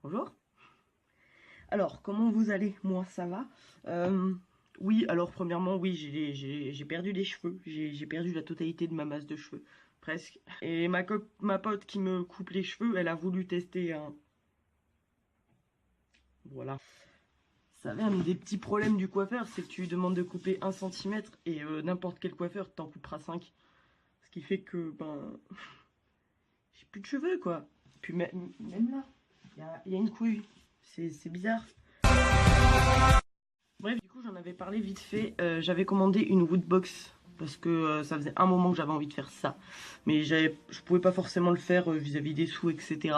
Bonjour. Alors, comment vous allez? Moi, ça va. Oui, alors, premièrement, oui, j'ai perdu des cheveux. J'ai perdu la totalité de ma masse de cheveux, presque. Et ma pote qui me coupe les cheveux, elle a voulu tester un... Voilà. Ça vient des petits problèmes du coiffeur, c'est que tu lui demandes de couper 1 cm et n'importe quel coiffeur t'en coupera 5. Ce qui fait que, ben, j'ai plus de cheveux, quoi. Puis même là, il y a une couille. C'est bizarre. Bref, du coup, j'en avais parlé vite fait. J'avais commandé une woodbox parce que ça faisait un moment que j'avais envie de faire ça. Mais je pouvais pas forcément le faire vis-à-vis des sous, etc.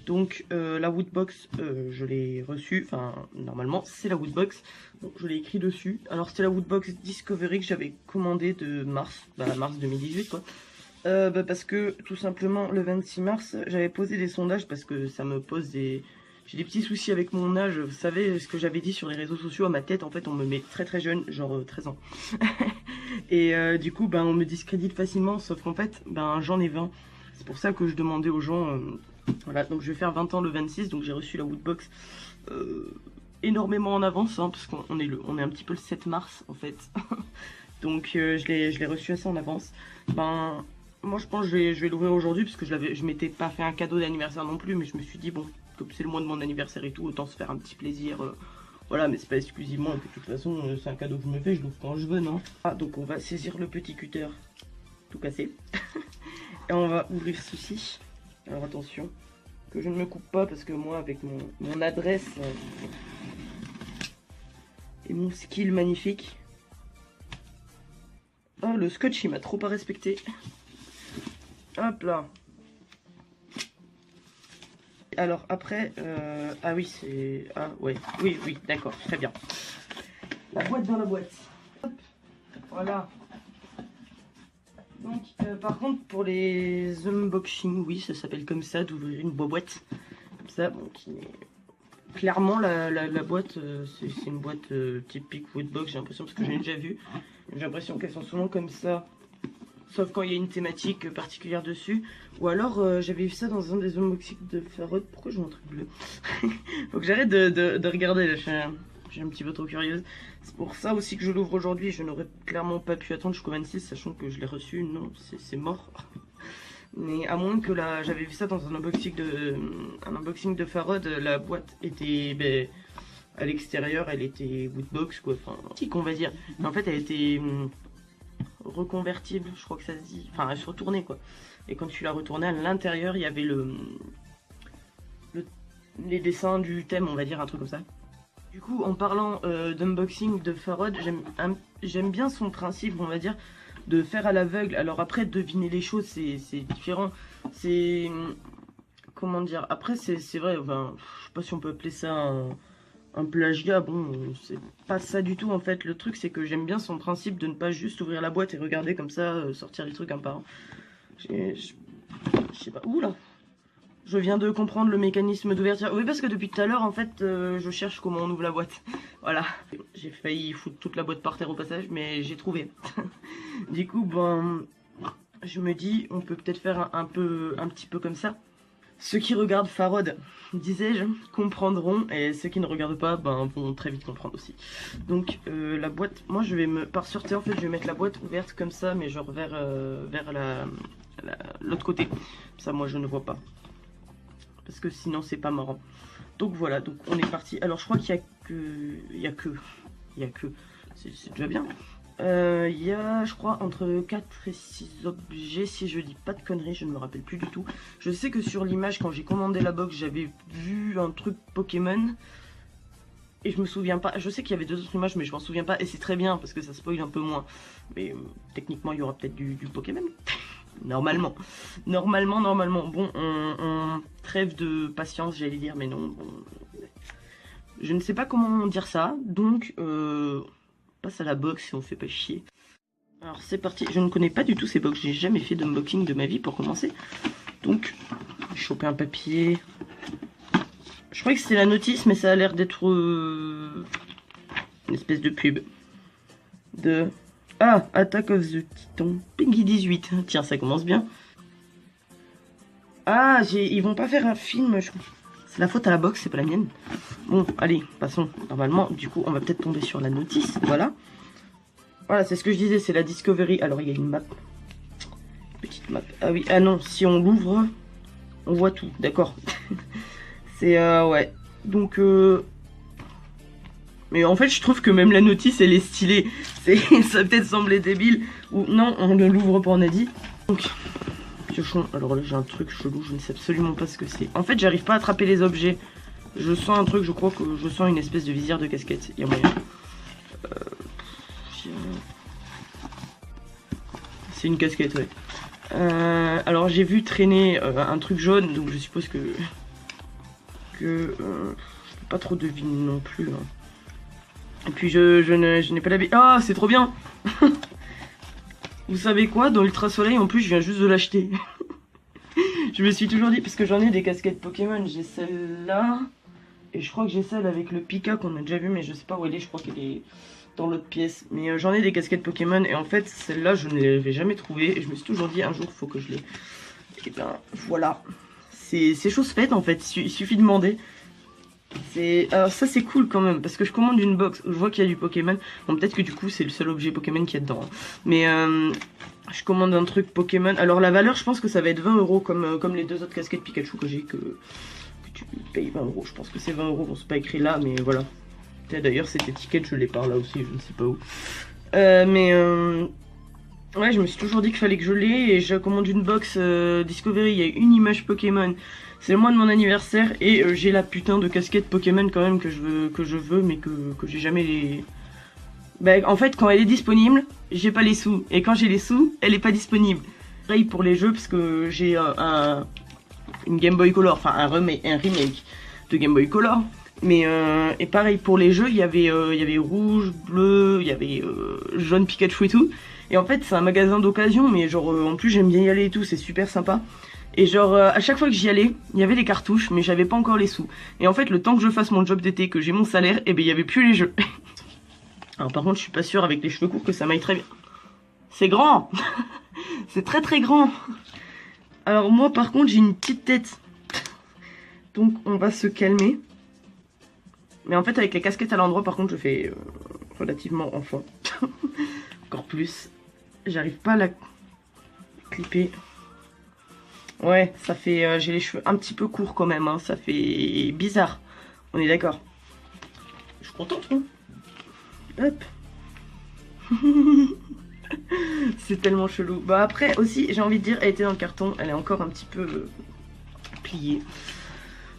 Donc, la woodbox, je l'ai reçue. Enfin, normalement, c'est la woodbox. Donc, je l'ai écrit dessus. Alors, c'était la woodbox Discovery que j'avais commandée de mars, mars 2018, quoi. Parce que, tout simplement, le 26 mars, j'avais posé des sondages parce que ça me pose des... J'ai des petits soucis avec mon âge. Vous savez ce que j'avais dit sur les réseaux sociaux, à ma tête, en fait, on me met très très jeune, genre 13 ans. Et du coup, ben, on me discrédite facilement, sauf qu'en fait, ben, j'en ai 20. C'est pour ça que je demandais aux gens... voilà, donc je vais faire 20 ans le 26, donc j'ai reçu la woodbox énormément en avance, hein, parce qu'on est un petit peu le 7 mars, en fait. Donc je l'ai reçu assez en avance. Ben... Moi je pense que je vais l'ouvrir aujourd'hui parce que je m'étais pas fait un cadeau d'anniversaire non plus, mais je me suis dit bon, comme c'est le mois de mon anniversaire et tout, autant se faire un petit plaisir. Voilà, mais c'est pas exclusivement, et puis de toute façon c'est un cadeau que je me fais, je l'ouvre quand je veux, non? Ah, donc on va saisir le petit cutter tout cassé. Et on va ouvrir ceci. Alors attention, que je ne me coupe pas parce que moi avec mon adresse et mon skill magnifique. Oh, le scotch il m'a trop pas respecté. Hop là. Alors après, ah oui, c'est... Ah ouais, oui, d'accord, très bien. La boîte dans la boîte. Hop, voilà. Donc, par contre, pour les unboxings, oui, ça s'appelle comme ça, d'ouvrir une boîte. Comme ça, bon, qui est... Clairement, la boîte, c'est une boîte typique Woodbox, j'ai l'impression, parce que j'ai déjà vu. J'ai l'impression qu'elles sont souvent comme ça. Sauf quand il y a une thématique particulière dessus. Ou alors, j'avais vu ça dans un des unboxings de Farod. Pourquoi je vois un truc bleu? Faut que j'arrête de regarder, là. Je suis un petit peu trop curieuse. C'est pour ça aussi que je l'ouvre aujourd'hui. Je n'aurais clairement pas pu attendre jusqu'au 26, sachant que je l'ai reçu. Non, c'est mort. Mais à moins que là, j'avais vu ça dans un unboxing de Farod. La boîte était... Ben, à l'extérieur, elle était woodbox, quoi. Enfin, antique, on va dire. Mais en fait, elle était... reconvertible, je crois que ça se dit, enfin elle se retournait quoi. Et quand tu la retournais à l'intérieur, il y avait les dessins du thème, on va dire, un truc comme ça. Du coup, en parlant d'unboxing de Farod, j'aime bien son principe, on va dire, de faire à l'aveugle. Alors après, deviner les choses, c'est différent. C'est... Comment dire? Après, c'est vrai, enfin, je sais pas si on peut appeler ça un plagiat, bon, c'est pas ça du tout en fait. Le truc, c'est que j'aime bien son principe de ne pas juste ouvrir la boîte et regarder comme ça, sortir les trucs un par un. Je sais pas. Ouh là! Je viens de comprendre le mécanisme d'ouverture. Oui, parce que depuis tout à l'heure, en fait, je cherche comment on ouvre la boîte. Voilà. J'ai failli foutre toute la boîte par terre au passage, mais j'ai trouvé. Du coup, ben, je me dis, on peut peut-être faire un petit peu comme ça. Ceux qui regardent Farod, disais-je, comprendront, et ceux qui ne regardent pas, ben, vont très vite comprendre aussi. Donc la boîte, moi je vais par sûreté en fait, je vais mettre la boîte ouverte comme ça, mais genre vers l'autre côté. Ça moi je ne vois pas, parce que sinon c'est pas marrant. Donc voilà, donc on est parti. Alors je crois qu'il y a que, c'est déjà bien. Il y a, je crois, entre 4 et 6 objets, si je dis pas de conneries, je ne me rappelle plus du tout. Je sais que sur l'image, quand j'ai commandé la box, j'avais vu un truc Pokémon. Et je me souviens pas, je sais qu'il y avait 2 autres images, mais je m'en souviens pas. Et c'est très bien, parce que ça spoil un peu moins. Mais techniquement, il y aura peut-être du Pokémon. Normalement. Normalement. Bon, on trêve de patience, j'allais dire, mais non. Bon. Je ne sais pas comment dire ça, donc... passe à la box si on fait pas chier. Alors c'est parti, je ne connais pas du tout ces box, j'ai jamais fait d'unboxing de ma vie pour commencer. Donc, j'ai chopé un papier. Je crois que c'est la notice, mais ça a l'air d'être une espèce de pub. Ah, Attack of the Titan, Peggy 18. Tiens, ça commence bien. Ah, ils vont pas faire un film, je crois. C'est la faute à la box, c'est pas la mienne. Bon, allez, passons. Normalement, du coup, on va peut-être tomber sur la notice. Voilà. Voilà, c'est ce que je disais, c'est la Discovery. Alors, il y a une map. Petite map. Ah oui, ah non, si on l'ouvre, on voit tout. D'accord. C'est, ouais. Donc, mais en fait, je trouve que même la notice, elle est stylée. Ça peut-être sembler débile. Ou non, on ne l'ouvre pas, on a dit. Donc... Piochon, alors là j'ai un truc chelou, je ne sais absolument pas ce que c'est. En fait j'arrive pas à attraper les objets. Je sens un truc, je crois que je sens une espèce de visière de casquette. Il y a moyen. C'est une casquette, ouais. Alors j'ai vu traîner un truc jaune, donc je suppose que je peux pas trop deviner non plus. Hein. Et puis je n'ai pas l'habitude. Ah, c'est trop bien. Vous savez quoi? Dans Ultra Soleil, en plus, je viens juste de l'acheter. Je me suis toujours dit, parce que j'en ai des casquettes Pokémon, j'ai celle-là. Et je crois que j'ai celle avec le Pika qu'on a déjà vu, mais je sais pas où elle est, je crois qu'elle est dans l'autre pièce. Mais j'en ai des casquettes Pokémon, et en fait, celle-là, je ne l'avais jamais trouvée. Et je me suis toujours dit, un jour, il faut que je l'ai. Et ben, voilà. C'est chose faite, en fait, il suffit de demander. Alors ça c'est cool quand même parce que je commande une box, je vois qu'il y a du Pokémon. Bon peut-être que du coup c'est le seul objet Pokémon qu'il y a dedans. Hein. Mais je commande un truc Pokémon. Alors la valeur je pense que ça va être 20 € comme les deux autres casquettes Pikachu que j'ai que tu payes 20 €. Je pense que c'est 20 €, bon c'est pas écrit là mais voilà. D'ailleurs cette étiquette je l'ai par là aussi, je ne sais pas où. Ouais je me suis toujours dit qu'il fallait que je l'ai et je commande une box Discovery, il y a une image Pokémon. C'est le mois de mon anniversaire et j'ai la putain de casquette Pokémon quand même que je veux mais que j'ai jamais les... Bah, en fait quand elle est disponible, j'ai pas les sous. Et quand j'ai les sous, elle est pas disponible. Pareil pour les jeux parce que j'ai une Game Boy Color, enfin un remake de Game Boy Color. Mais et pareil pour les jeux, il y avait rouge, bleu, il y avait jaune Pikachu et tout. Et en fait c'est un magasin d'occasion mais genre en plus j'aime bien y aller et tout, c'est super sympa. Et genre à chaque fois que j'y allais, il y avait les cartouches mais j'avais pas encore les sous. Et en fait le temps que je fasse mon job d'été, que j'ai mon salaire, et ben il y avait plus les jeux. Alors par contre je suis pas sûre avec les cheveux courts que ça m'aille très bien. C'est grand. C'est très très grand. Alors moi par contre j'ai une petite tête. Donc on va se calmer. Mais en fait avec les casquettes à l'endroit par contre je fais relativement enfant. Encore plus. J'arrive pas à la clipper. Ouais, ça fait... j'ai les cheveux un petit peu courts quand même, hein. Ça fait bizarre. On est d'accord. Je suis contente, non? Hop. C'est tellement chelou. Bah après aussi, j'ai envie de dire, elle était dans le carton. Elle est encore un petit peu pliée.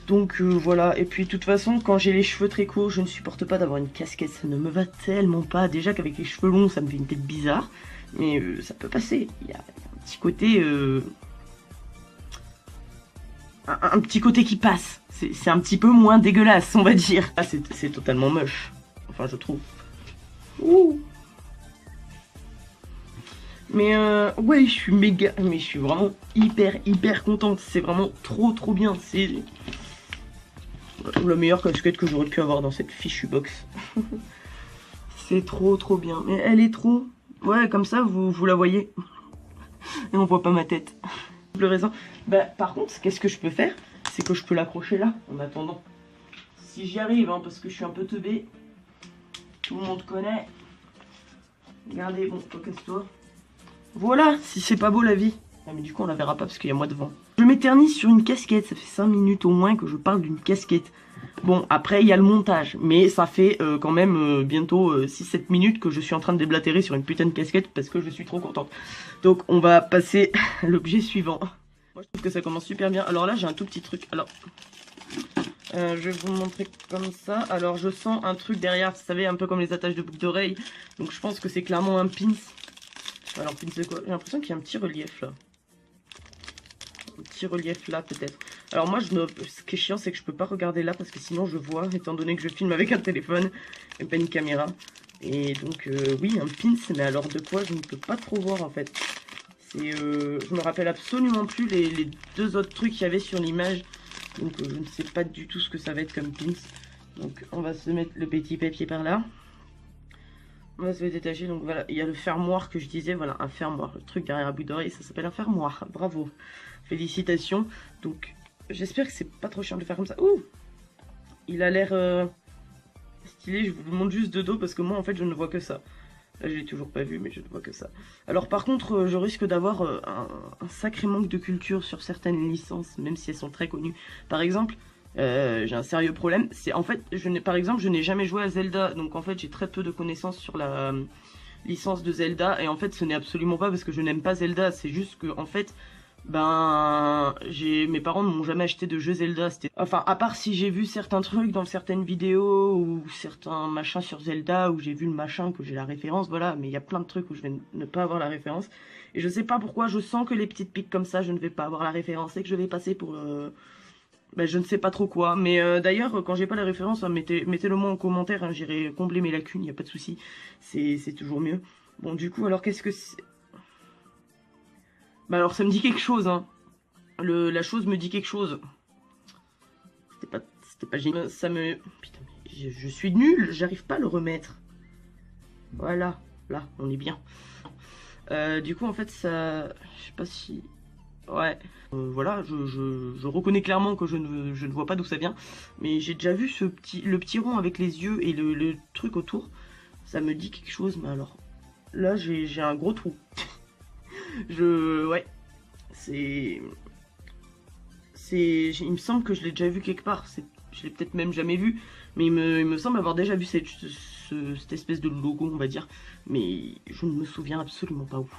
Donc voilà. Et puis de toute façon, quand j'ai les cheveux très courts, je ne supporte pas d'avoir une casquette. Ça ne me va tellement pas. Déjà qu'avec les cheveux longs, ça me fait une tête bizarre. Mais ça peut passer. Il y a un petit côté... un petit côté qui passe. C'est un petit peu moins dégueulasse, on va dire. Ah, c'est totalement moche. Enfin, je trouve. Ouh. Mais ouais, je suis méga... Mais je suis vraiment hyper contente. C'est vraiment trop bien. C'est la meilleure casquette que j'aurais pu avoir dans cette fichue box. C'est trop bien. Mais elle est trop... Ouais, comme ça, vous la voyez. Et on voit pas ma tête. Le raisin. Bah, par contre, qu'est-ce que je peux faire? C'est que je peux l'accrocher là, en attendant. Si j'y arrive, hein, parce que je suis un peu teubé. Tout le monde connaît. Regardez, bon, toi, casse-toi. Voilà, si c'est pas beau la vie. Ah, mais du coup, on la verra pas parce qu'il y a moi devant. Je m'éternise sur une casquette. Ça fait 5 minutes au moins que je parle d'une casquette. Bon, après, il y a le montage. Mais ça fait quand même bientôt 6-7 minutes que je suis en train de déblatérer sur une putain de casquette parce que je suis trop contente. Donc, on va passer à l'objet suivant. Moi, je trouve que ça commence super bien. Alors là, j'ai un tout petit truc. Alors, je vais vous montrer comme ça. Alors, je sens un truc derrière. Vous savez, un peu comme les attaches de boucles d'oreilles. Donc, je pense que c'est clairement un pins. Alors, pins de quoi? J'ai l'impression qu'il y a un petit relief là. Un petit relief là, peut-être. Alors, moi, ce qui est chiant, c'est que je peux pas regarder là parce que sinon, je vois, étant donné que je filme avec un téléphone et pas une caméra. Et donc, oui, un pins. Mais alors, de quoi? Je ne peux pas trop voir en fait. Je me rappelle absolument plus les deux autres trucs qu'il y avait sur l'image. Donc je ne sais pas du tout ce que ça va être comme pins. Donc on va se mettre le petit papier par là. On va se le détacher. Donc voilà, il y a le fermoir que je disais. Voilà, un fermoir. Le truc derrière la boucle d'oreille, ça s'appelle un fermoir. Bravo. Félicitations. Donc j'espère que c'est pas trop chiant de le faire comme ça. Ouh, il a l'air stylé, je vous le montre juste de dos parce que moi en fait je ne vois que ça. Là je l'ai toujours pas vu mais je ne vois que ça. Alors par contre je risque d'avoir un sacré manque de culture sur certaines licences, même si elles sont très connues. Par exemple, j'ai un sérieux problème, c'est en fait, par exemple je n'ai jamais joué à Zelda, donc en fait j'ai très peu de connaissances sur la licence de Zelda, et en fait ce n'est absolument pas parce que je n'aime pas Zelda, c'est juste que en fait ben mes parents ne m'ont jamais acheté de jeux Zelda. Enfin, à part si j'ai vu certains trucs dans certaines vidéos ou certains machins sur Zelda où j'ai vu le machin, que j'ai la référence, voilà, mais il y a plein de trucs où je vais ne pas avoir la référence, et je sais pas pourquoi je sens que les petites piques comme ça je ne vais pas avoir la référence et que je vais passer pour ben, je ne sais pas trop quoi. Mais d'ailleurs quand j'ai pas la référence, mettez-le moi en commentaire, hein, j'irai combler mes lacunes, y a pas de souci, c'est toujours mieux. Bon, du coup, alors qu'est-ce que c'est? Bah alors ça me dit quelque chose, hein. La chose me dit quelque chose. C'était pas génial. Ça me... Putain, mais je suis nulle, j'arrive pas à le remettre. Voilà, là, on est bien. Du coup, en fait, ça... Je sais pas si... Ouais, voilà, je reconnais clairement que je ne vois pas d'où ça vient. Mais j'ai déjà vu le petit rond avec les yeux et le truc autour. Ça me dit quelque chose, mais alors... Là, j'ai un gros trou. Ouais, c'est... Il me semble que je l'ai déjà vu quelque part. Je l'ai peut-être même jamais vu. Mais il me semble avoir déjà vu cette espèce de logo, on va dire. Mais je ne me souviens absolument pas où.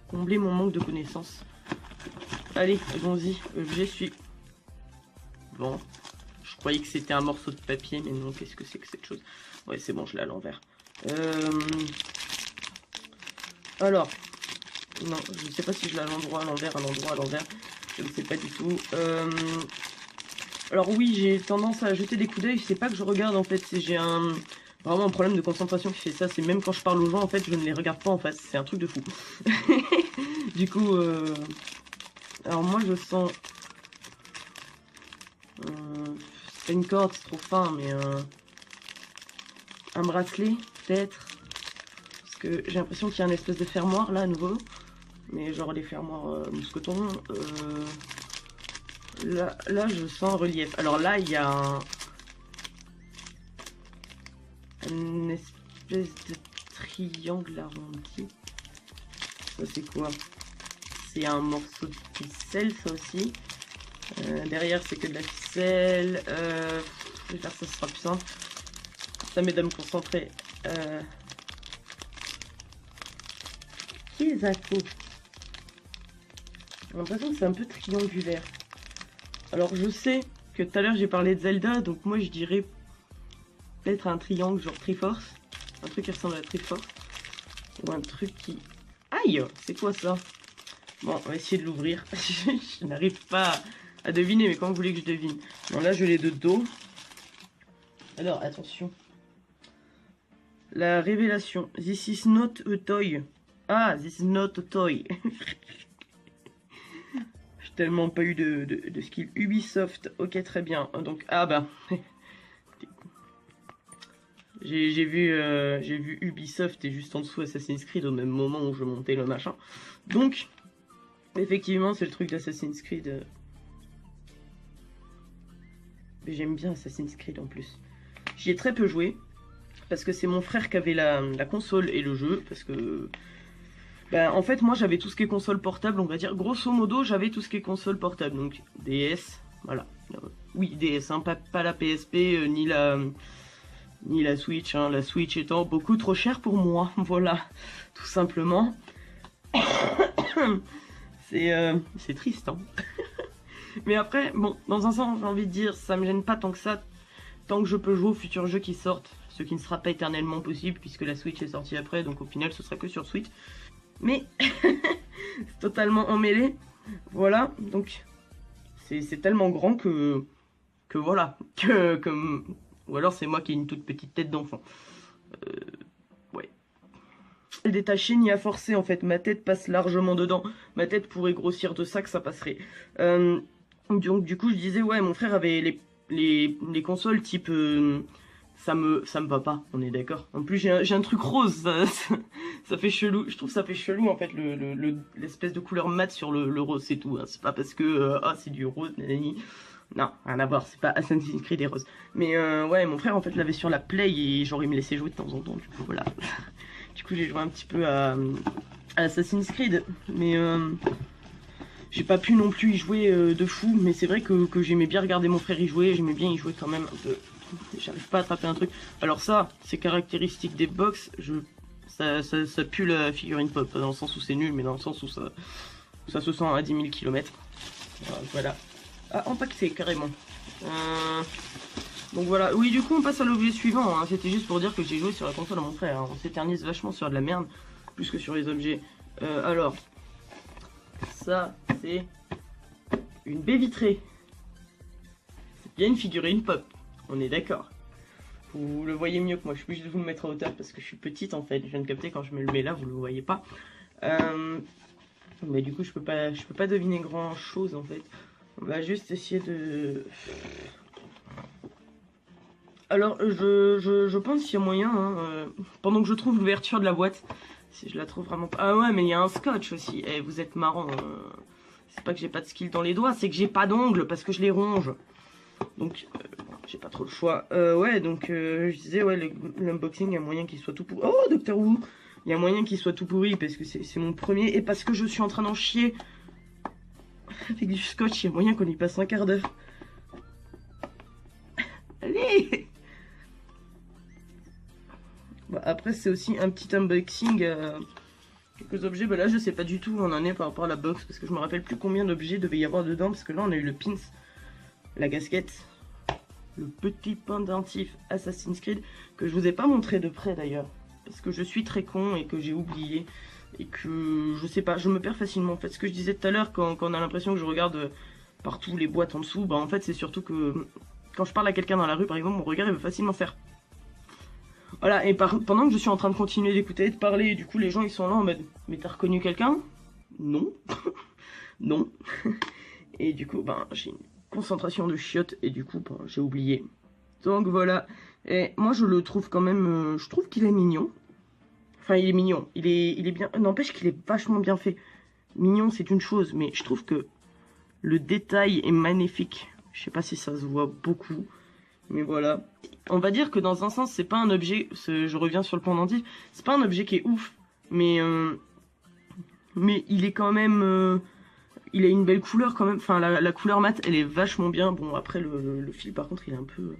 Combler mon manque de connaissances. Allez, allons-y. J'y suis. Bon. Je croyais que c'était un morceau de papier, mais non, qu'est-ce que c'est que cette chose? Ouais, c'est bon, je l'ai à l'envers. Alors, non, je ne sais pas si je l'ai à l'endroit, à l'envers, à l'endroit, à l'envers. Je ne sais pas du tout. Alors oui, j'ai tendance à jeter des coups d'œil. C'est pas que je regarde en fait, j'ai vraiment un problème de concentration qui fait ça. C'est même quand je parle aux gens en fait, je ne les regarde pas en face. C'est un truc de fou. Du coup, alors moi je sens... c'est pas une corde, c'est trop fin, mais un bracelet peut-être. Parce que j'ai l'impression qu'il y a une espèce de fermoir là à nouveau. Mais genre les fermoirs mousquetons. Là, je sens un relief. Alors là, il y a une espèce de triangle arrondi. Ça, c'est quoi? C'est un morceau de ficelle, ça aussi. Derrière, c'est que de la ficelle. Je vais faire ça, ce sera plus simple. Ça m'aide à me concentrer. Kizako. J'ai l'impression que c'est un peu triangulaire. Alors je sais que tout à l'heure j'ai parlé de Zelda, donc moi je dirais peut-être un triangle genre Triforce. Un truc qui ressemble à Triforce. Ou un truc qui... Aïe! C'est quoi ça? Bon, on va essayer de l'ouvrir. Je n'arrive pas à deviner, mais comment vous voulez que je devine? Bon, là je l'ai de dos. Alors attention. La révélation. This is not a toy. Ah, this is not a toy. J'ai tellement pas eu de skill. Ubisoft, ok, très bien. Donc, ah bah. j'ai vu Ubisoft et juste en dessous Assassin's Creed au même moment où je montais le machin. Donc, effectivement, c'est le truc d'Assassin's Creed. J'aime bien Assassin's Creed en plus. J'y ai très peu joué. Parce que c'est mon frère qui avait la console et le jeu. Parce que... Ben, en fait, moi, j'avais tout ce qui est console portable, on va dire. Grosso modo, j'avais tout ce qui est console portable. Donc, DS, voilà. Oui, DS, hein, pas la PSP, ni la Switch. Hein, la Switch étant beaucoup trop chère pour moi. Voilà, tout simplement. C'est triste, hein. Mais après, bon, dans un sens, j'ai envie de dire, ça me gêne pas tant que ça. Tant que je peux jouer aux futurs jeux qui sortent. Ce qui ne sera pas éternellement possible, puisque la Switch est sortie après. Donc, au final, ce sera que sur Switch. Mais c'est totalement emmêlé. Voilà, donc c'est tellement grand que voilà, ou alors c'est moi qui ai une toute petite tête d'enfant. Ouais. Détaché ni à forcer en fait, ma tête passe largement dedans. Ma tête pourrait grossir de ça que ça passerait. Donc du coup je disais ouais, mon frère avait les consoles type ça me va pas, on est d'accord. En plus, j'ai un truc rose, ça fait chelou. Je trouve que ça fait chelou, en fait, l'espèce de couleur mat sur le rose, c'est tout. Hein. C'est pas parce que, c'est du rose, nanani. Non, rien à voir, c'est pas Assassin's Creed des roses. Mais ouais, mon frère, en fait, l'avait sur la Play et genre, il me laissait jouer de temps en temps, du coup, voilà. Du coup, j'ai joué un petit peu à Assassin's Creed, mais j'ai pas pu non plus y jouer de fou. Mais c'est vrai que j'aimais bien regarder mon frère y jouer, j'aimais bien y jouer quand même un peu. J'arrive pas à attraper un truc. Alors ça, c'est caractéristique des box, ça pue la figurine pop, pas dans le sens où c'est nul, mais dans le sens où ça se sent à 10 000 km. Voilà. Ah, empaqueté, carrément. Donc voilà. Oui, du coup, on passe à l'objet suivant. Hein. C'était juste pour dire que j'ai joué sur la console de mon frère. Hein. On s'éternise vachement sur de la merde, plus que sur les objets. Alors, ça, c'est une baie vitrée. C'est bien une figurine pop. On est d'accord. Vous le voyez mieux que moi. Je suis obligée de vous le mettre à hauteur parce que je suis petite en fait. Je viens de capter quand je me le mets là, vous le voyez pas. Mais du coup, je peux pas deviner grand chose en fait. On va juste essayer de. Alors, je pense qu'il y a moyen. Hein, pendant que je trouve l'ouverture de la boîte, si je la trouve vraiment pas. Ah ouais, mais il y a un scotch aussi. Eh, vous êtes marrant. C'est pas que j'ai pas de skill dans les doigts, c'est que j'ai pas d'ongles parce que je les ronge. Donc, j'ai pas trop le choix. Ouais, donc, je disais, ouais, l'unboxing, il y a moyen qu'il soit tout pourri. Oh, Doctor Who! Il y a moyen qu'il soit tout pourri parce que c'est mon premier. Et parce que je suis en train d'en chier avec du scotch, il y a moyen qu'on y passe un quart d'heure. Allez! Bah, après, c'est aussi un petit unboxing. Quelques objets. Bah là, je sais pas du tout où on en est par rapport à la box parce que je me rappelle plus combien d'objets devait y avoir dedans. Parce que là, on a eu le pins, la casquette, le petit pendentif Assassin's Creed que je vous ai pas montré de près d'ailleurs parce que je suis très con et que j'ai oublié et que je sais pas, je me perds facilement en fait. Ce que je disais tout à l'heure quand on a l'impression que je regarde partout les boîtes en dessous, bah en fait c'est surtout que quand je parle à quelqu'un dans la rue par exemple, mon regard il veut facilement faire. Voilà, et pendant que je suis en train de continuer d'écouter, de parler, du coup les gens ils sont là en mode mais t'as reconnu quelqu'un? Non. Non. Et du coup ben j'ai une concentration de chiottes et du coup ben, j'ai oublié. Donc voilà. Et moi je le trouve quand même, je trouve qu'il est mignon. Enfin il est mignon, il est bien, n'empêche qu'il est vachement bien fait. Mignon c'est une chose, mais je trouve que le détail est magnifique. Je sais pas si ça se voit beaucoup, mais voilà. On va dire que dans un sens c'est pas un objet, je reviens sur le pendentif, c'est pas un objet qui est ouf, mais il est quand même... il a une belle couleur quand même, enfin la couleur mat elle est vachement bien. Bon après le fil par contre il est un peu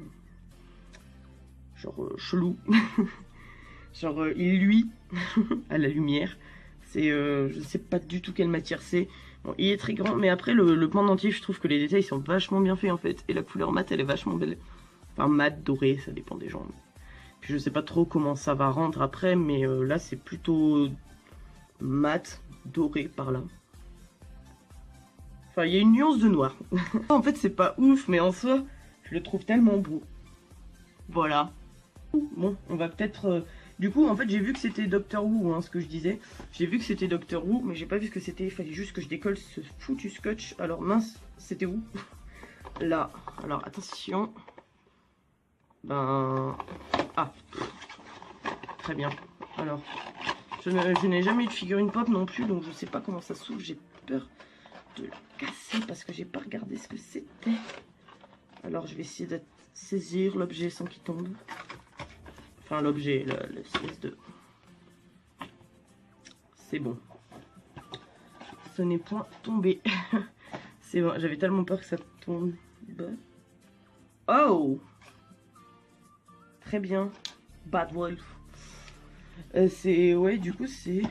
genre chelou. Genre il luit à la lumière. C'est je sais pas du tout quelle matière c'est. Bon, il est très grand mais après le pendentif je trouve que les détails sont vachement bien faits en fait. Et la couleur mat elle est vachement belle. Enfin mat, doré, ça dépend des gens. Puis je sais pas trop comment ça va rendre après mais là c'est plutôt mat, doré par là. Enfin, il y a une nuance de noir. En fait, c'est pas ouf, mais en soi, je le trouve tellement beau. Voilà. Bon, on va peut-être... Du coup, en fait, j'ai vu que c'était Doctor Who, hein, ce que je disais. J'ai vu que c'était Doctor Who, mais j'ai pas vu ce que c'était. Il fallait juste que je décolle ce foutu scotch. Alors, mince, c'était où? Là. Alors, attention. Ben... Ah. Très bien. Alors, je n'ai jamais eu de figurine pop non plus, donc je sais pas comment ça s'ouvre. J'ai peur de le casser parce que j'ai pas regardé ce que c'était. Alors je vais essayer de saisir l'objet sans qu'il tombe. Enfin l'objet, l'espèce de... C'est bon. Ce n'est point tombé. C'est bon, j'avais tellement peur que ça tombe. Oh! Très bien. Bad Wolf. C'est... Ouais, du coup c'est...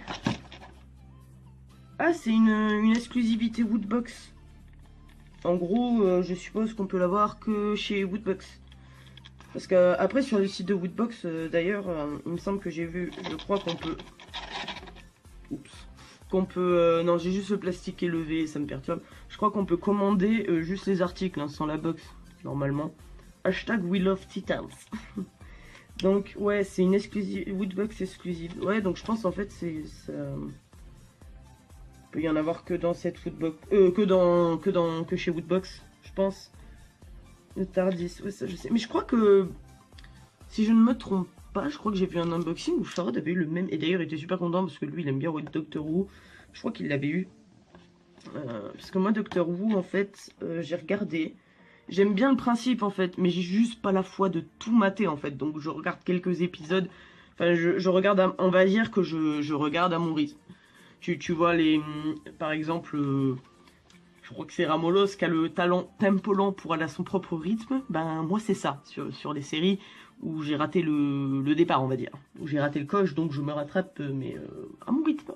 Ah, c'est une exclusivité Woodbox. En gros, je suppose qu'on peut l'avoir que chez Woodbox. Parce que après sur le site de Woodbox, d'ailleurs, il me semble que j'ai vu, je crois qu'on peut... Oups. Qu'on peut... non, j'ai juste le plastique qui est levé, ça me perturbe. Je crois qu'on peut commander juste les articles, hein, sans la box, normalement. Hashtag We Love Titans. Donc, ouais, c'est une exclusive... Woodbox exclusive. Ouais, donc je pense en fait c'est... Il peut y en avoir que dans cette Woodbox, que chez Woodbox, je pense. Le Tardis, ouais ça je sais. Mais je crois que Si je ne me trompe pas, je crois que j'ai vu un unboxing où Farod avait eu le même. Et d'ailleurs, il était super content parce que lui, il aime bien Doctor Who. Je crois qu'il l'avait eu. Parce que moi, Doctor Who, en fait, j'ai regardé. J'aime bien le principe, en fait, mais j'ai juste pas la foi de tout mater, en fait. Donc, je regarde quelques épisodes. Enfin, je regarde, on va dire que je regarde à mon rythme. Tu vois, par exemple, je crois que c'est Ramolos qui a le talent tempo lent pour aller à son propre rythme. Ben, moi, c'est ça, sur les séries où j'ai raté le départ, on va dire. Où j'ai raté le coche, donc je me rattrape, mais à mon rythme.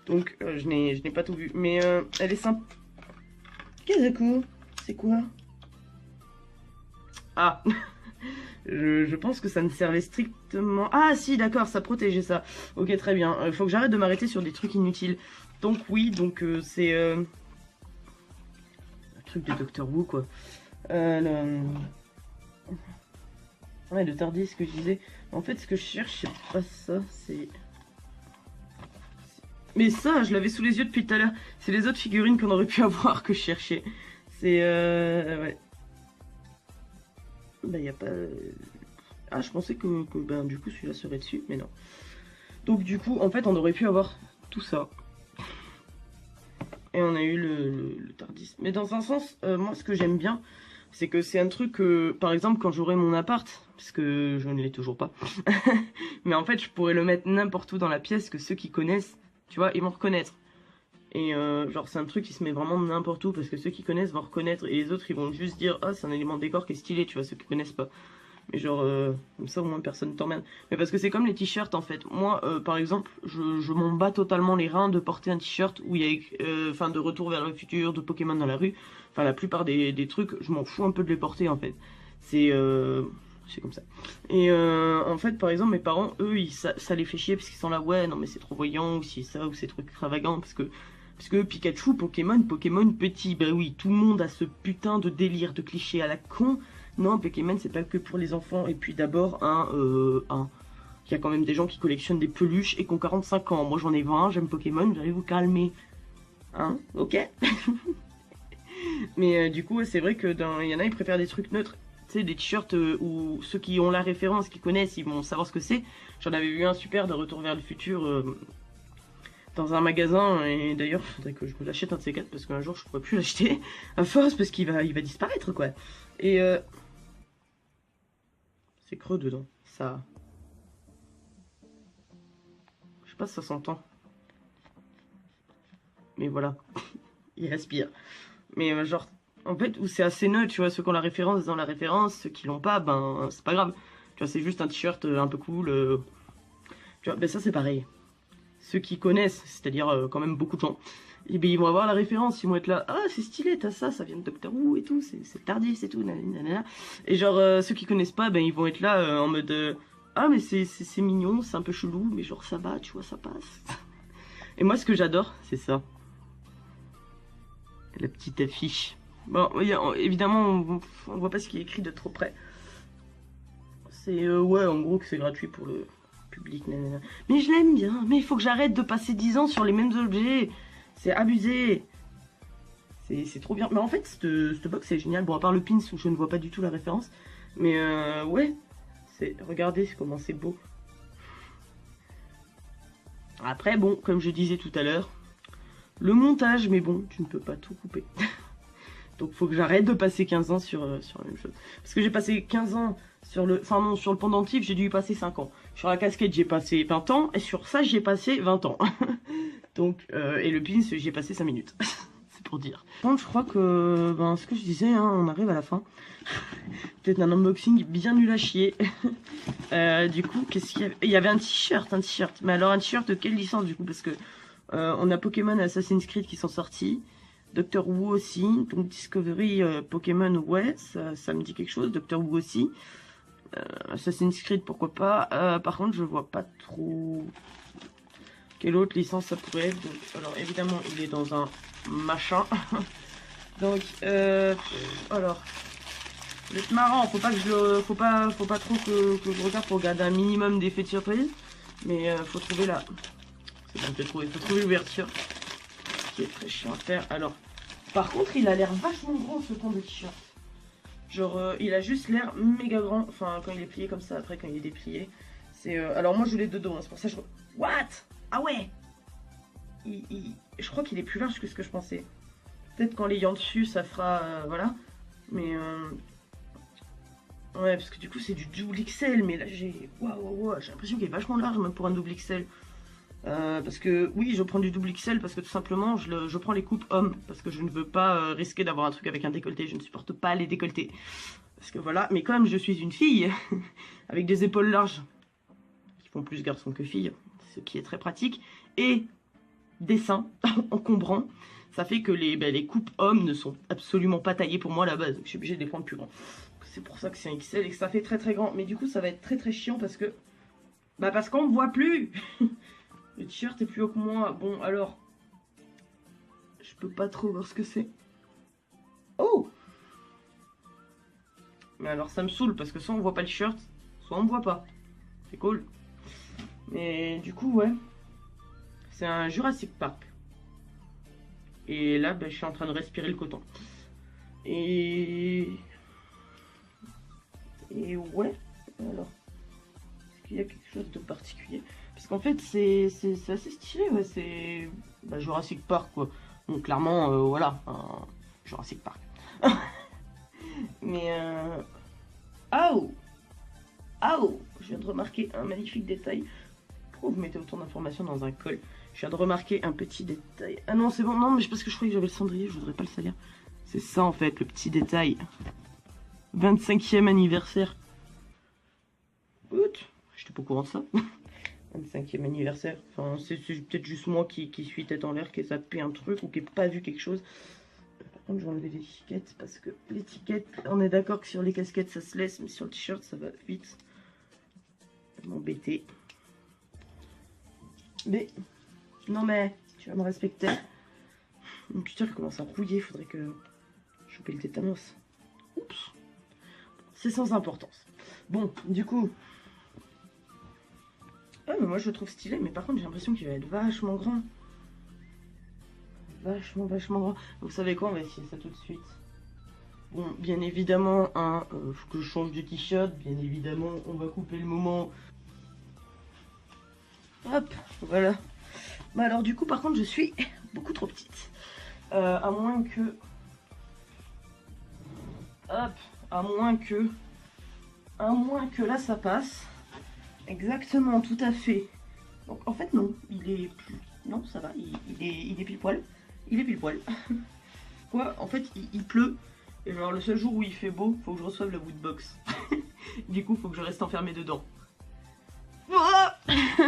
Donc, je n'ai pas tout vu. Mais elle est sympa. Qu'est-ce que c'est quoi? Ah je pense que ça ne servait strictement... Ah si, d'accord, ça protégeait ça. Ok, très bien. Faut que j'arrête de m'arrêter sur des trucs inutiles. Donc oui, donc c'est... le truc de Doctor Who, quoi. Ouais, le Tardis, ce que je disais. En fait, ce que je cherche, c'est pas ça, c'est... Mais ça, je l'avais sous les yeux depuis tout à l'heure. C'est les autres figurines qu'on aurait pu avoir que je cherchais. C'est... Ouais. Bah, y a pas... Ah, je pensais que ben, du coup, celui-là serait dessus, mais non. Donc, du coup, en fait, on aurait pu avoir tout ça. Et on a eu le Tardis. Mais dans un sens, moi, ce que j'aime bien, c'est que c'est un truc que, par exemple, quand j'aurai mon appart, parce que je ne l'ai toujours pas, mais en fait, je pourrais le mettre n'importe où dans la pièce, que ceux qui connaissent, tu vois, ils vont reconnaître. Et genre, c'est un truc qui se met vraiment n'importe où, parce que ceux qui connaissent vont reconnaître, et les autres, ils vont juste dire, ah, c'est un élément de décor qui est stylé, tu vois, ceux qui connaissent pas. Mais genre, comme ça, au moins, personne t'emmerde. Mais parce que c'est comme les t-shirts, en fait. Moi, par exemple, je m'en bats totalement les reins de porter un t-shirt où il y a, enfin, de Retour vers le futur, de Pokémon dans la rue. Enfin, la plupart des trucs, je m'en fous un peu de les porter, en fait. C'est comme ça. Et en fait, par exemple, mes parents, eux, ça les fait chier parce qu'ils sont là, ouais, non, mais c'est trop voyant, ou si ça, ou c'est trop extravagant, parce que Pikachu, Pokémon petit, bah oui, tout le monde a ce putain de délire de cliché à la con. Non, Pokémon, c'est pas que pour les enfants. Et puis d'abord, il y a quand même des gens qui collectionnent des peluches et qui ont 45 ans. Moi, j'en ai 20, j'aime Pokémon, vous allez vous calmer. Hein, ok. Mais du coup, c'est vrai que il y en a, ils préfèrent des trucs neutres. Tu sais, des t-shirts où ceux qui ont la référence, qui connaissent, ils vont savoir ce que c'est. J'en avais vu un super de Retour vers le futur dans un magasin. Et d'ailleurs, il faudrait que je me l'achète un de ces quatre parce qu'un jour, je pourrais plus l'acheter à force parce qu'il va disparaître, quoi. Et c'est creux dedans, ça... Je sais pas si ça s'entend. Mais voilà, il respire. Mais genre, en fait, où c'est assez neutre, tu vois, ceux qui ont la référence dans la référence, ceux qui l'ont pas, ben, c'est pas grave. Tu vois, c'est juste un t-shirt un peu cool. Tu vois, ben ça c'est pareil. Ceux qui connaissent, c'est-à-dire quand même beaucoup de gens, et ben ils vont avoir la référence, ils vont être là, ah c'est stylé, t'as ça vient de Doctor Who et tout, c'est le Tardis et tout, nanana. Et genre ceux qui connaissent pas, ben ils vont être là en mode ah mais c'est mignon, c'est un peu chelou, mais genre ça va, tu vois, ça passe. Et moi ce que j'adore, c'est ça. La petite affiche. Bon, évidemment, on voit pas ce qui est écrit de trop près. C'est ouais, en gros que c'est gratuit pour le public, nanana. Mais je l'aime bien, mais il faut que j'arrête de passer 10 ans sur les mêmes objets. C'est abusé. C'est trop bien. Mais en fait, cette box est géniale. Bon, à part le pins où je ne vois pas du tout la référence. Mais ouais. Regardez comment c'est beau. Après, bon, comme je disais tout à l'heure, le montage, mais bon, tu ne peux pas tout couper. Donc, faut que j'arrête de passer 15 ans sur la même chose. Parce que j'ai passé 15 ans sur le... Enfin non, sur le pendentif, j'ai dû y passer 5 ans. Sur la casquette, j'ai passé 20 ans. Et sur ça, j'ai passé 20 ans. Donc, et le pins, j'y ai passé 5 minutes. C'est pour dire. Par contre, je crois que... Ben, ce que je disais, hein, on arrive à la fin. Peut-être un unboxing bien nul à chier. Du coup, qu'est-ce qu'il y avait? Il y avait un t-shirt, Mais alors, un t-shirt de quelle licence, du coup? Parce que on a Pokémon et Assassin's Creed qui sont sortis. Doctor Who aussi. Donc, Discovery, Pokémon, ouais, ça me dit quelque chose. Doctor Who aussi. Assassin's Creed, pourquoi pas. Par contre, je vois pas trop... Quelle autre licence ça pourrait être? Donc, alors, évidemment, il est dans un machin. Donc, alors... C'est marrant, faut pas trop que je regarde pour garder un minimum d'effet de surprise. Mais faut trouver la... C'est bon, j'ai trouvé. Faut trouver l'ouverture. Qui est très chiant à faire. Alors, par contre, il a l'air vachement grand ce ton de t-shirt. Genre, il a juste l'air méga grand. Enfin, quand il est plié comme ça, après quand il est déplié. C'est. Alors, moi je l'ai de dos, hein, c'est pour ça que je. What? Ah ouais! Je crois qu'il est plus large que ce que je pensais. Peut-être qu'en l'ayant dessus, ça fera. Voilà. Mais. Ouais, parce que du coup, c'est du double XL. Mais là, j'ai. Waouh, j'ai l'impression qu'il est vachement large, même pour un double XL. Parce que oui, je prends du double XL parce que tout simplement je prends les coupes hommes parce que je ne veux pas risquer d'avoir un truc avec un décolleté, je ne supporte pas les décolletés. Parce que voilà, mais comme je suis une fille avec des épaules larges qui font plus garçon que fille, ce qui est très pratique, et des seins encombrants, ça fait que les coupes hommes ne sont absolument pas taillées pour moi à la base, donc je suis obligée de les prendre plus grands. C'est pour ça que c'est un XL et que ça fait très très grand, mais du coup ça va être très très chiant parce que parce qu'on me voit plus. Le t-shirt est plus haut que moi. Bon, alors. Je peux pas trop voir ce que c'est. Oh! Mais alors, ça me saoule parce que soit on voit pas le t-shirt, soit on me voit pas. C'est cool. Mais du coup, ouais. C'est un Jurassic Park. Et là, je suis en train de respirer le coton. Et ouais. Alors. Est-ce qu'il y a quelque chose de particulier? Parce qu'en fait, c'est assez stylé, ouais, c'est Jurassic Park, quoi. Donc, clairement, voilà, Jurassic Park. Mais, oh! Oh! Je viens de remarquer un magnifique détail. Pourquoi vous mettez autant d'informations dans un col? Je viens de remarquer un petit détail. Ah non, c'est bon, non, mais c'est parce que je croyais que j'avais le cendrier, je voudrais pas le salir. C'est ça, en fait, le petit détail. 25e anniversaire. Ouch! J'étais pas au courant de ça. 25e anniversaire. Enfin, c'est peut-être juste moi qui suis tête en l'air, qui ai zappé un truc ou qui n'ai pas vu quelque chose. Par contre, je vais enlever l'étiquette parce que l'étiquette, on est d'accord que sur les casquettes ça se laisse, mais sur le t-shirt ça va vite m'embêter. Mais, non mais, tu vas me respecter. Mon tuteur commence à rouiller, il faudrait que je chope le tétanos. Oups. C'est sans importance. Bon, du coup. Ah mais moi je le trouve stylé, mais par contre j'ai l'impression qu'il va être vachement grand. Vachement grand. Vous savez quoi, on va essayer ça tout de suite. Bon, bien évidemment, faut que je change de t-shirt. Bien évidemment, on va couper le moment. Hop, voilà. Bah alors du coup, par contre, je suis beaucoup trop petite. À moins que... Hop, à moins que là ça passe. Exactement, tout à fait. Donc en fait non, il est plus... Non, ça va, il est pile poil. Il est pile poil. Quoi, en fait il pleut. Et genre le seul jour où il fait beau, faut que je reçoive la woodbox. Du coup, faut que je reste enfermé dedans. Je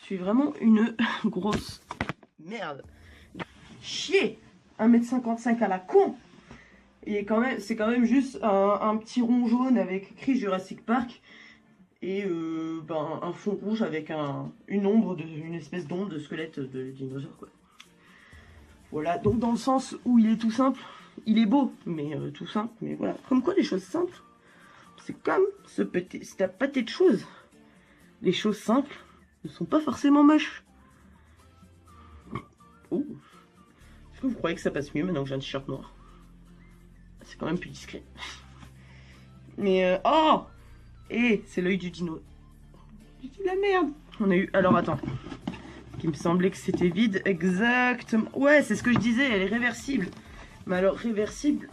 suis vraiment une grosse merde. Chier, 1m55 à la con. Et c'est quand même juste un petit rond jaune avec écrit Jurassic Park. Et un fond rouge avec une espèce d'ombre de squelette de dinosaure, quoi. Voilà, donc dans le sens où il est tout simple, il est beau, mais tout simple, mais voilà. Comme quoi, les choses simples, c'est comme ce pâté de choses. Les choses simples ne sont pas forcément moches. Oh. Est-ce que vous croyez que ça passe mieux maintenant que j'ai un t-shirt noir? C'est quand même plus discret. Mais, oh! Et c'est l'œil du dino. J'ai dit la merde. On a eu... Alors attends. Il me semblait que c'était vide. Exactement. Ouais, c'est ce que je disais. Elle est réversible. Mais alors, réversible...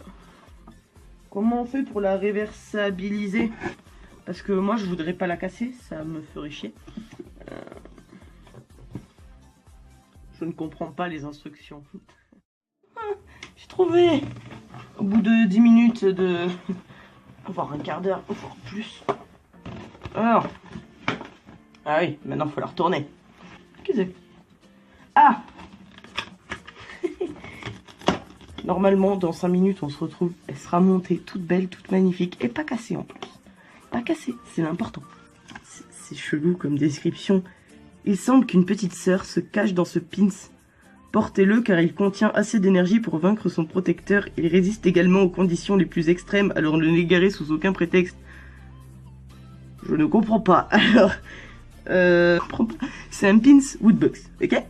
Comment on fait pour la réversibiliser? Parce que moi, je voudrais pas la casser. Ça me ferait chier. Je ne comprends pas les instructions. J'ai trouvé. Au bout de 10 minutes de... voire un quart d'heure, voire plus. Alors. Ah oui, maintenant il faut la retourner. Qu'est-ce que c'est? Ah. Normalement, dans 5 minutes, on se retrouve. Elle sera montée toute belle, toute magnifique. Et pas cassée en plus. Pas cassée, c'est l'important. C'est chelou comme description. Il semble qu'une petite sœur se cache dans ce pins. Portez-le car il contient assez d'énergie pour vaincre son protecteur. Il résiste également aux conditions les plus extrêmes, alors ne l'égarez sous aucun prétexte. Je ne comprends pas. Alors, c'est un pins woodbox, ok?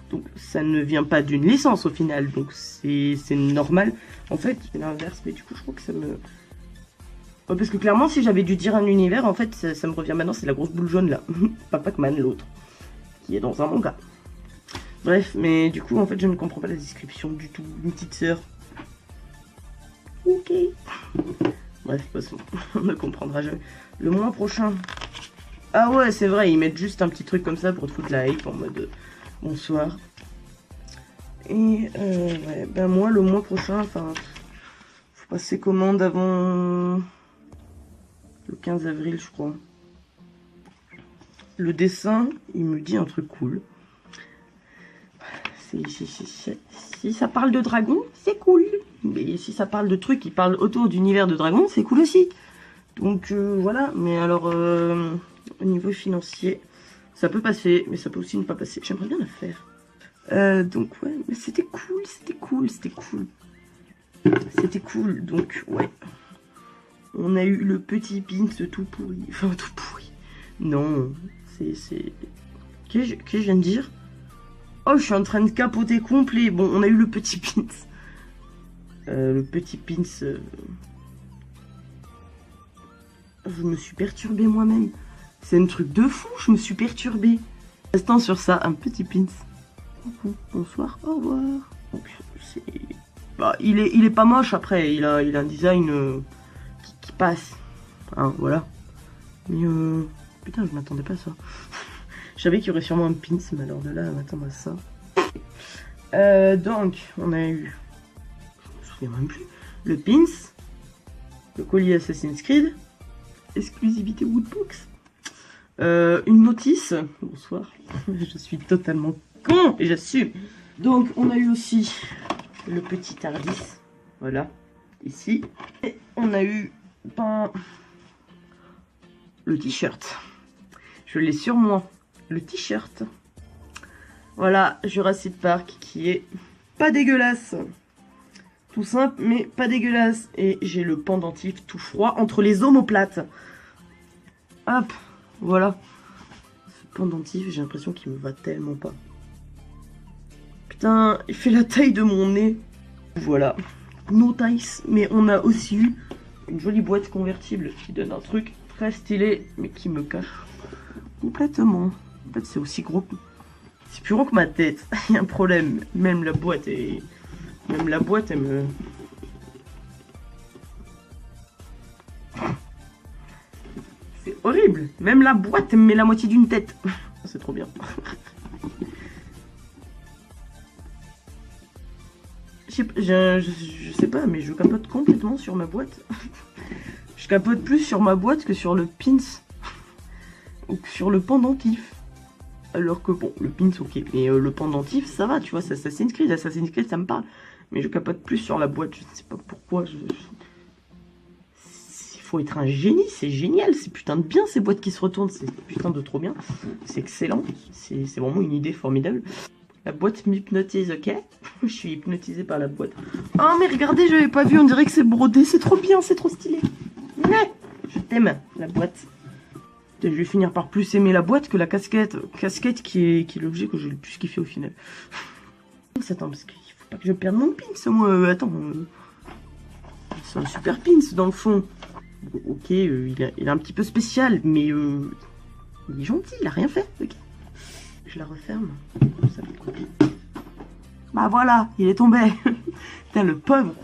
Donc ça ne vient pas d'une licence au final, donc c'est normal. En fait, c'est l'inverse, mais du coup je crois que ça me... Ouais, parce que clairement, si j'avais dû dire un univers, en fait, ça me revient maintenant, c'est la grosse boule jaune là. Pas Pac-Man, l'autre, qui est dans un manga. Bref, mais du coup, en fait, je ne comprends pas la description du tout. Une petite sœur. Ok. Bref, passons. On ne comprendra jamais. Le mois prochain. Ah ouais, c'est vrai, ils mettent juste un petit truc comme ça pour te foutre la hype en mode bonsoir. Et ouais, ben moi, le mois prochain, enfin, faut passer commande avant le 15 avril, je crois. Le dessin, il me dit un truc cool. Si ça parle de dragon, c'est cool. Mais si ça parle de trucs qui parlent autour d'univers de dragon, c'est cool aussi. Donc voilà, mais alors au niveau financier, ça peut passer, mais ça peut aussi ne pas passer. J'aimerais bien la faire. Donc ouais, mais c'était cool, c'était cool, c'était cool. C'était cool, donc ouais. On a eu le petit pins tout pourri. Enfin, tout pourri. Non, c'est... Qu'est-ce que je viens de dire? Oh, je suis en train de capoter complet. Bon, on a eu le petit pins. Le petit pins... Je me suis perturbée moi-même. C'est un truc de fou, je me suis perturbée. Restant sur ça, un petit pins. Coucou, bonsoir, au revoir. Donc, c'est... Bah, il est pas moche après, il a un design qui passe. Hein, voilà. Mais putain, je m'attendais pas à ça. Je savais qu'il y aurait sûrement un pins, mais alors de là à m'attendre à ça. Donc, on a eu... Je me souviens même plus. Le pins. Le collier Assassin's Creed. Exclusivité Woodbox. Une notice. Bonsoir. Je suis totalement con et j'assume. Donc, on a eu aussi le petit Tardis. Voilà. Ici. Et on a eu ben, le t-shirt. Je l'ai sur moi. Le t-shirt. Voilà, Jurassic Park qui est pas dégueulasse. Tout simple, mais pas dégueulasse. Et j'ai le pendentif tout froid entre les omoplates. Hop, voilà. Ce pendentif, j'ai l'impression qu'il me va tellement pas. Putain, il fait la taille de mon nez. Voilà. No taille. Mais on a aussi eu une jolie boîte convertible qui donne un truc très stylé, mais qui me cache complètement. En fait, c'est aussi gros. C'est plus gros que ma tête. Il y a un problème. Même la boîte, elle me... C'est horrible. Même la boîte me met la moitié d'une tête. C'est trop bien. Je sais pas, mais je capote complètement sur ma boîte. Je capote plus sur ma boîte que sur le pins. Ou que sur le pendentif. Alors que bon, le pins ok, mais le pendentif ça va, tu vois, c'est Assassin's Creed ça me parle. Mais je capote plus sur la boîte, je ne sais pas pourquoi. Il faut être un génie, c'est génial, c'est putain de bien ces boîtes qui se retournent, c'est putain de trop bien. C'est excellent, c'est vraiment une idée formidable. La boîte m'hypnotise, ok. Je suis hypnotisée par la boîte. Oh mais regardez, j'avais pas vu, on dirait que c'est brodé, c'est trop bien, c'est trop stylé. Ouais, je t'aime, la boîte. Je vais finir par plus aimer la boîte que la casquette. Casquette qui est l'objet que j'ai le plus kiffé au final. Attends, parce qu'il faut pas que je perde mon pins, moi. Attends. C'est un super pins dans le fond. Ok, il est un petit peu spécial, mais il est gentil, il a rien fait. Okay. Je la referme. Ça fait copier. Bah voilà, il est tombé. Putain, le pauvre.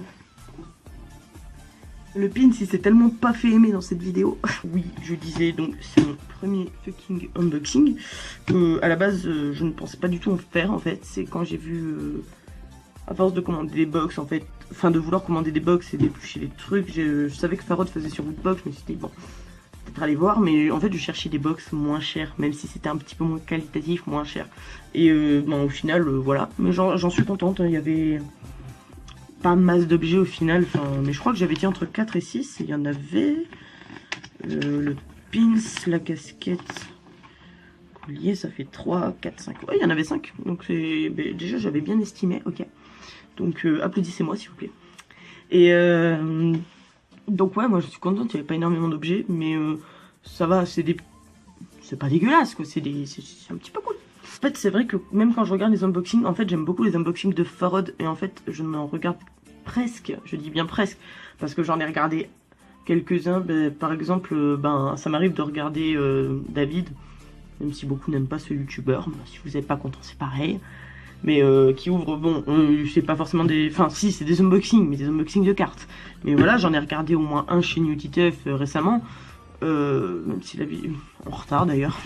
Le pin, il s'est tellement pas fait aimer dans cette vidéo. Oui, je disais, donc c'est mon premier fucking unboxing. À la base, je ne pensais pas du tout en faire, en fait. C'est quand j'ai vu, à force de commander des box, en fait, enfin de vouloir commander des box et d'éplucher les trucs, je savais que Farod faisait sur Woodbox, je me suis dit, bon, peut-être aller voir. Mais en fait, je cherchais des box moins chères, même si c'était un petit peu moins qualitatif, moins cher. Et bon, au final, voilà. Mais j'en suis contente, il y avait... pas masse d'objets au final, enfin, mais je crois que j'avais dit entre 4 et 6, il y en avait le pins, la casquette, collier, ça fait 3, 4, 5, ouais, il y en avait 5, donc c'est déjà j'avais bien estimé, ok, donc applaudissez-moi s'il vous plaît, et donc ouais, moi je suis contente, il n'y avait pas énormément d'objets, mais ça va, c'est pas dégueulasse quoi, c'est un petit peu cool. En fait, c'est vrai que même quand je regarde les unboxings, en fait, j'aime beaucoup les unboxings de Farod. Et en fait, je n'en regarde presque, je dis bien presque, parce que j'en ai regardé quelques-uns. Par exemple, ça m'arrive de regarder David, même si beaucoup n'aiment pas ce youtubeur. Si vous n'êtes pas content, c'est pareil. Mais qui ouvre, bon, c'est pas forcément des... Enfin, si, c'est des unboxings, mais des unboxings de cartes. Mais voilà, j'en ai regardé au moins un chez NewTTF récemment. Même s'il a en retard d'ailleurs.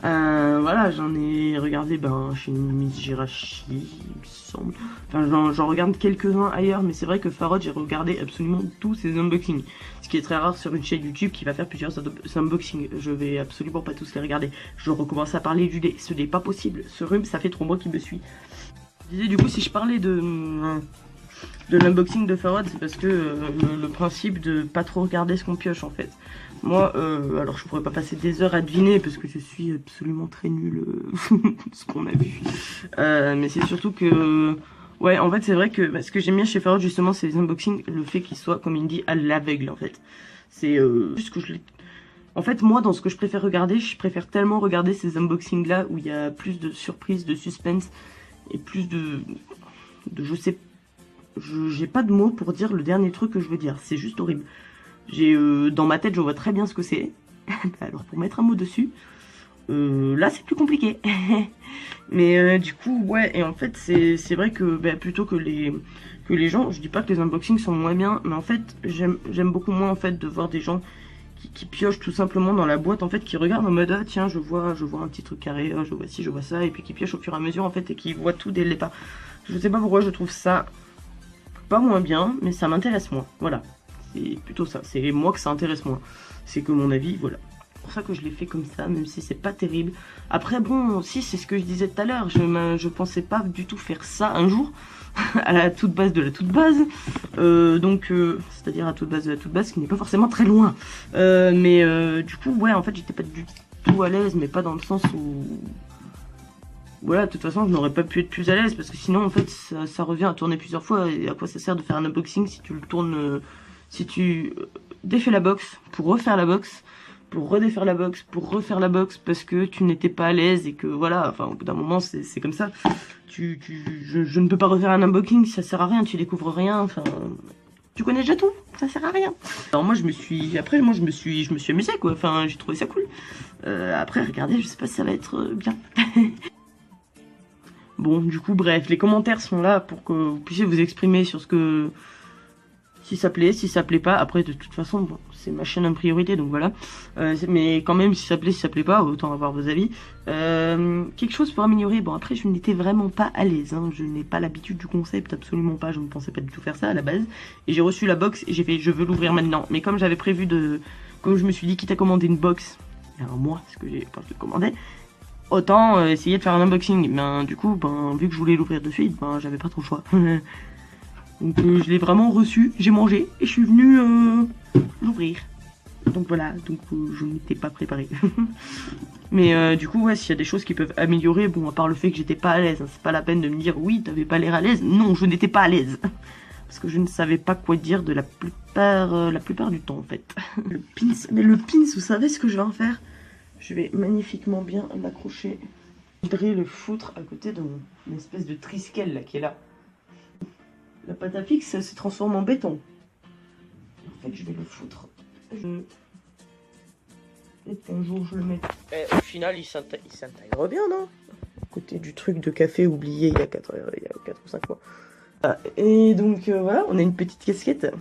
Voilà, j'en ai regardé chez Miss Jirachi, il me semble. Enfin, j'en regarde quelques-uns ailleurs, mais c'est vrai que Farod, j'ai regardé absolument tous ses unboxings. Ce qui est très rare sur une chaîne YouTube qui va faire plusieurs unboxings. Je vais absolument pas tous les regarder. Je recommence à parler du lait. Ce n'est pas possible. Ce rhume, ça fait 3 mois qu'il me suit. Je disais, du coup, si je parlais de l'unboxing de Farod, c'est parce que le principe de pas trop regarder ce qu'on pioche en fait. Moi, alors je pourrais pas passer des heures à deviner parce que je suis absolument très nul ce qu'on a vu. Mais c'est surtout que, ouais, en fait c'est vrai que ce que j'aime bien chez Farod justement, c'est les unboxings, le fait qu'ils soient, comme il dit, à l'aveugle en fait. C'est juste que en fait, moi, dans ce que je préfère regarder, je préfère tellement regarder ces unboxings là où il y a plus de surprises, de suspense et plus de je sais, j'ai pas de mots pour dire le dernier truc que je veux dire. C'est juste horrible. Dans ma tête, je vois très bien ce que c'est. Alors pour mettre un mot dessus, là c'est plus compliqué. Mais du coup, ouais, et en fait c'est vrai que plutôt que les gens, je dis pas que les unboxings sont moins bien, mais en fait j'aime beaucoup moins en fait de voir des gens qui piochent tout simplement dans la boîte en fait, qui regardent en mode ah tiens je vois un petit truc carré, je vois ci, je vois ça, et puis qui piochent au fur et à mesure en fait et qui voient tout dès le départ. Je sais pas pourquoi je trouve ça pas moins bien, mais ça m'intéresse moins, voilà. C'est plutôt ça, c'est moi que ça intéresse moins. C'est que mon avis, voilà. C'est pour ça que je l'ai fait comme ça, même si c'est pas terrible. Après, bon, si, c'est ce que je disais tout à l'heure. Je pensais pas du tout faire ça un jour, à la toute base de la toute base. C'est-à-dire à toute base de la toute base, ce qui n'est pas forcément très loin. Du coup, ouais, en fait, j'étais pas du tout à l'aise, mais pas dans le sens où... Voilà, de toute façon, je n'aurais pas pu être plus à l'aise, parce que sinon, en fait, ça revient à tourner plusieurs fois. Et à quoi ça sert de faire un unboxing si tu le tournes... Si tu défais la box pour refaire la box, pour redéfaire la box, pour refaire la box parce que tu n'étais pas à l'aise et que voilà, enfin au bout d'un moment c'est comme ça. Je ne peux pas refaire un unboxing, ça sert à rien, tu découvres rien, enfin tu connais déjà tout, ça sert à rien. Alors moi je me suis amusée quoi, enfin j'ai trouvé ça cool. Après regardez, je sais pas si ça va être bien. Bon du coup bref, les commentaires sont là pour que vous puissiez vous exprimer sur ce que... Si ça plaît pas, après de toute façon, bon, c'est ma chaîne en priorité, donc voilà. Mais quand même, si ça plaît pas, autant avoir vos avis. Quelque chose pour améliorer, bon après je n'étais vraiment pas à l'aise, hein. Je n'ai pas l'habitude du concept, absolument pas, je ne pensais pas du tout faire ça à la base. Et j'ai reçu la box et j'ai fait, je veux l'ouvrir maintenant. Mais comme j'avais prévu comme je me suis dit, quitte à commander une box, il y a un mois, ce que j'ai pas commandé, autant essayer de faire un unboxing. Ben du coup, vu que je voulais l'ouvrir de suite, j'avais pas trop le choix. Donc je l'ai vraiment reçu, j'ai mangé et je suis venue l'ouvrir. Donc voilà, je n'étais pas préparée. Mais du coup, ouais, s'il y a des choses qui peuvent améliorer, bon, à part le fait que j'étais pas à l'aise, hein, c'est pas la peine de me dire oui, t'avais pas l'air à l'aise. Non, je n'étais pas à l'aise. Parce que je ne savais pas quoi dire de la plupart du temps en fait. Le pins, mais le pins, vous savez ce que je vais en faire? Je vais magnifiquement bien l'accrocher. Je voudrais le foutre à côté de mon espèce de triskel là qui est là. La pâte à fixe, ça se transforme en béton. En fait, je vais le foutre. Et un jour, je le mets. Au final, il s'intègre bien, non? À côté du truc de café oublié il y a 4 ou 5 mois. Et donc, voilà, on a une petite casquette.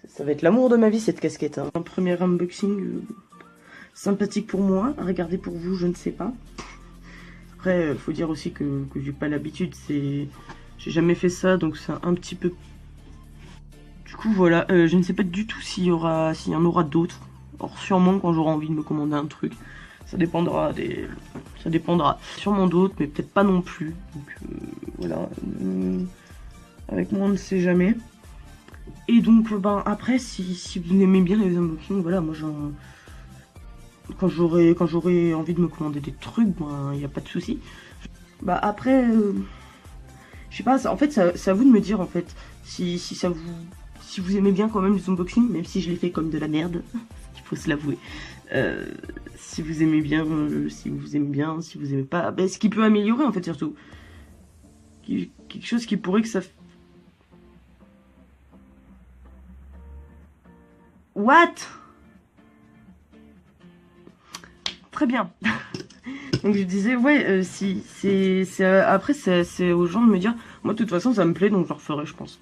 Ça va être l'amour de ma vie, cette casquette. Hein. Un premier unboxing sympathique pour moi. À regarder pour vous, je ne sais pas. Après, faut dire aussi que j'ai pas l'habitude. J'ai jamais fait ça, donc c'est un petit peu... Du coup, voilà, je ne sais pas du tout s'il y en aura d'autres. Or, sûrement quand j'aurai envie de me commander un truc. Ça dépendra Ça dépendra. Sûrement d'autres, mais peut-être pas non plus. Donc, voilà. Avec moi, on ne sait jamais. Et donc, après, si vous aimez bien les unboxings, voilà, moi, quand j'aurai envie de me commander des trucs, il n'y a pas de souci. Après... Je sais pas, en fait, c'est à vous de me dire, en fait, si vous aimez bien quand même les unboxings, même si je les fais comme de la merde, il faut se l'avouer. Si vous aimez bien, si vous aimez bien, si vous aimez pas, ben, ce qui peut améliorer en fait surtout. Quelque chose qui pourrait que ça... What? Très bien. Donc je disais, ouais, si, après c'est aux gens de me dire, moi de toute façon ça me plaît donc je le referai je pense.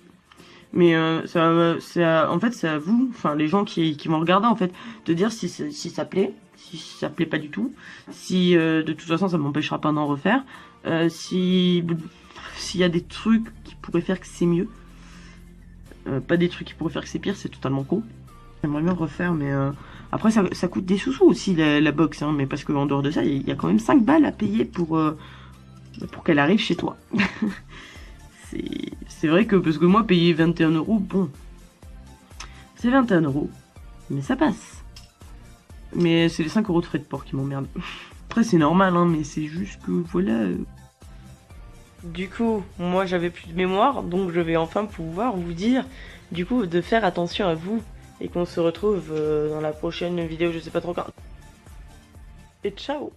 Mais en fait c'est à vous, enfin les gens qui vont regarder en fait, de dire si ça plaît, si ça plaît pas du tout, si de toute façon ça m'empêchera pas d'en refaire, si s'il y a des trucs qui pourraient faire que c'est mieux, pas des trucs qui pourraient faire que c'est pire, c'est totalement con. J'aimerais bien refaire, mais après ça coûte des sous-sous aussi la box, hein, mais parce qu'en dehors de ça, il y a quand même 5 balles à payer pour qu'elle arrive chez toi. C'est vrai que, parce que moi, payer 21 euros, bon, c'est 21 euros, mais ça passe. Mais c'est les 5 euros de frais de port qui m'emmerdent. Après, c'est normal, hein, mais c'est juste que, voilà. Du coup, moi, j'avais plus de mémoire, donc je vais enfin pouvoir vous dire, du coup, de faire attention à vous. Et qu'on se retrouve dans la prochaine vidéo, je sais pas trop quand. Et ciao!